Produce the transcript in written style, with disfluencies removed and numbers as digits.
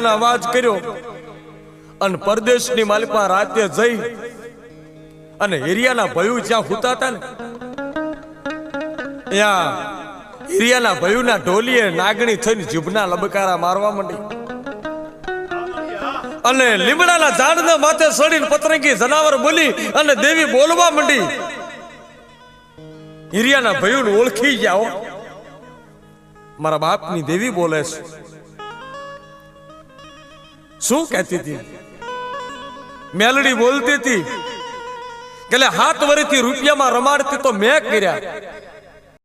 હિરિયાના અવાજ કર્યો અને પરદેશની માલિપા રાતે જઈ અને હિરિયાના ભયું જ્યાં હુતા હતા ને ત્યાં હિરિયાના ભયુના ઢોલીએ નાગણી થઈને જીભના લબકારા મારવા માંડી અને લીમડાના ઝાડના માથે સડીને પતરંગી જનાવર બોલી અને દેવી બોલવા માંડી. હિરિયાના ભયુને ઓળખી જાઓ, મારા બાપની દેવી બોલે છે. શું કહેતી હતી? મેલડી બોલતી હતી કે 7 વર્ષથી રૂપિયામાં રમાડતી તો મેં કર્યા,